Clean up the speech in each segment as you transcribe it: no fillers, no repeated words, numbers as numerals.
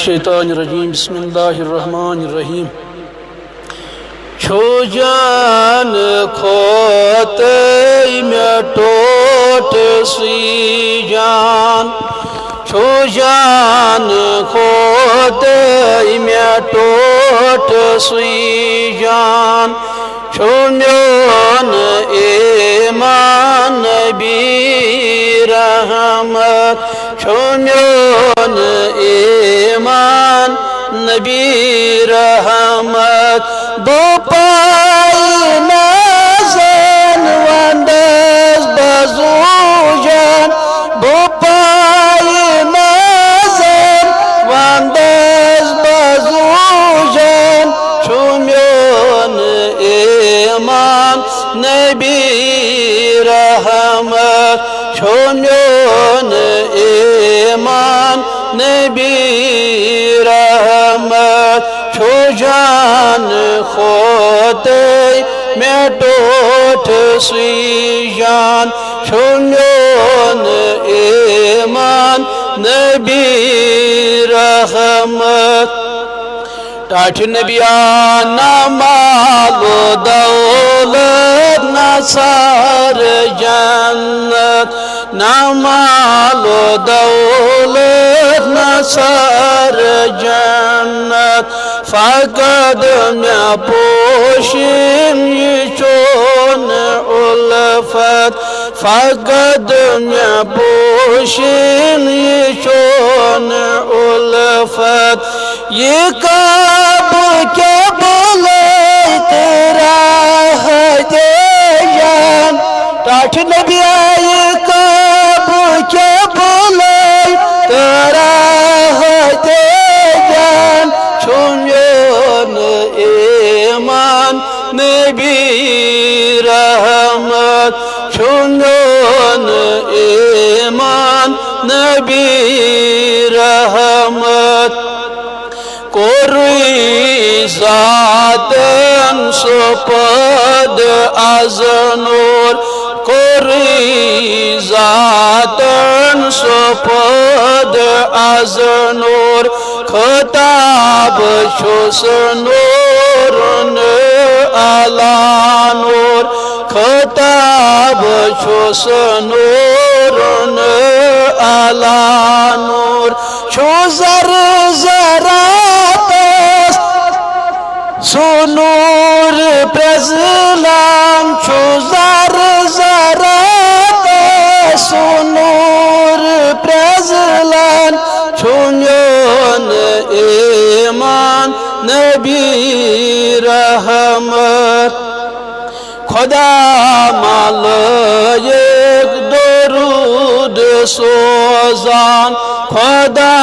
मिनश्शैतानिर्रजीम बिस्मिल्लाहिर्रहमानिर्रहीम छो जान खोते में टोट सी जान छो जान खोते में टोट सी जान छो म्योन ईमान नबी रहमत छो म्योन ईमान नबी रहमत दो पाई नज़न वंदस बज़ूजन दो पाई नज़न वंदस बज़ूजन छो म्योन ईमान नबी रहमत छो म्योन ईमान नबी रहमत छो जान खोते में टोट सी जान छो म्योन ईमान नबी रहमत टाठ नबियाना मालो दौलत नसार जन्नत ना मालो दौलत नसार जन्नत फ़क़द में पोशिम ये चोन उल्फत फ़क़द में पोशिम ये चोन उल्फत ये कब क्या बोले तेरा है जान टाठ नबी आए कब क्या बोले तेरा है जान छो म्योन ईमान नबी रहमत छो म्योन ईमान नबी रहमत कोरुई ज़ातन सुपद अज़नूर कोरुई ज़ातन सुपद अज़नूर खताब छुस नूरन अला नूर खताब छुस नूरन अला नूर छो ज़र सोनूर प्रज़लाम छो ज़र ज़रात सोनूर प्रज़लाम छो म्योन ईमान नबी रहमत खुदा मालिक दरूद सोज़ान खुदा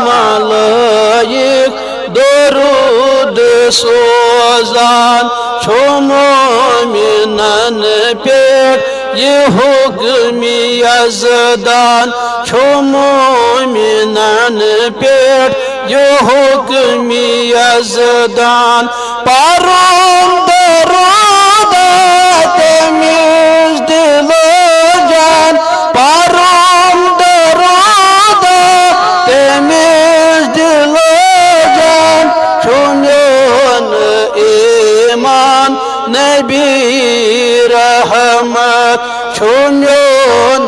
मालिक दरूद सोज़ान छो मोमिनन पेट ये हुक्म यज़दान छो मोमिनन पेट ये हुक्म यज़दान पारों दरूद तमीज़ दिलो जान पारों दरूद तमीज़ दिलो जान छो म्योन ईमान नबी रहमत छो म्योन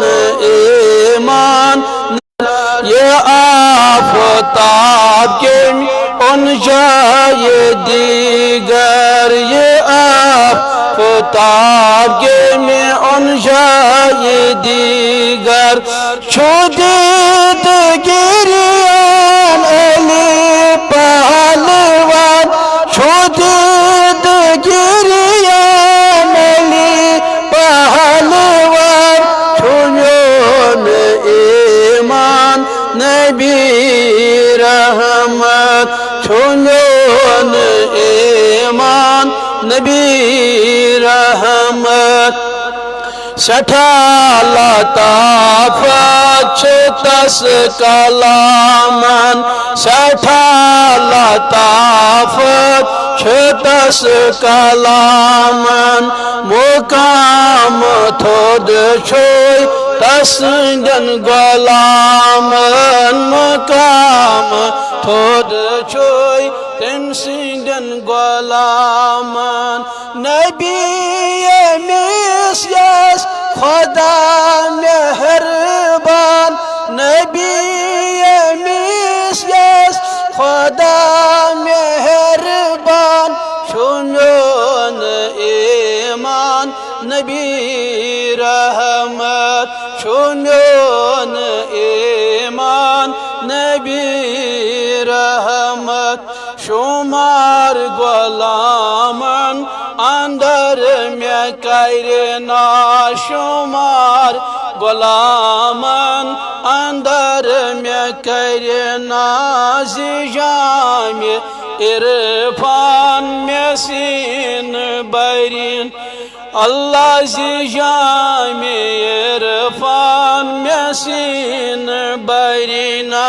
ईमान ये आफ़ताब के उन जाए दीगर ये आफ़ताब के में उन जाए दीगर छो दीद गिरियान अली पहलवान छो दीद गिरियान अली पहलवान छो म्योन ईमान नबी रहमत छो म्योन ईमान नबी रहमत सठा लताफ़त तस कलामन सठा लताफ़त तस कलामन मुकाम थोद छोय तस जन गुलामन मुकाम थोद छुई तम सिंदन गुलामन नबी यमिस यस खुदा मेहरबान नबी यमिस यस खुदा मेहरबान शुन्योन ईमान नबी रहमत शुन्योन ईमान नबी रहमत शुमार गुलामन अंदर में करना शुमार गुलामन अंदर में करना जिजाम इरफान में सीन बरीन अल्लाह जिजाम इरफान में सीन बरीना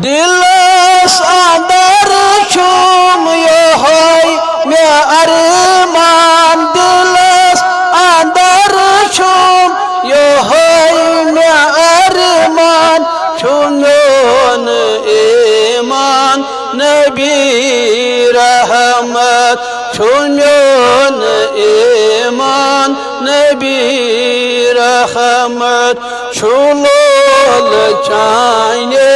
दिलस अंदर छुम योहै में अरमान दिलस अंदर छुम योहै में अरमान शुन्योन ईमान नबी रहमत शुन्योन ईमान नबी रहमत शुलोल चाइने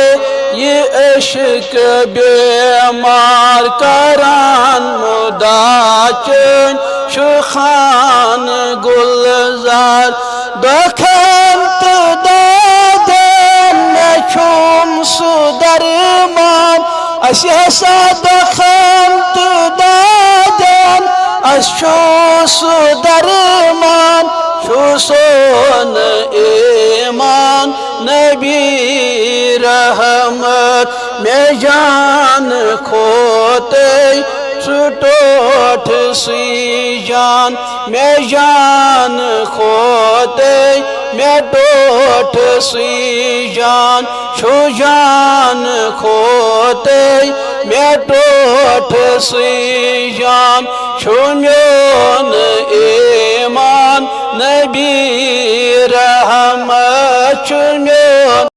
ये इश्क बेमार करान मुदाचन शुखान गुलजार दखंत दादन छुम सुदरमान अशा दखंत दादन अशो सुदरमान शुसोन ईमान नबी रहमत में जान खोते सुटोठ सी जान में जान खोते में टोठ सी जान छो जान खोते में टोठ सी जान शुन्योन ईमान नबी रहमत शुन्योन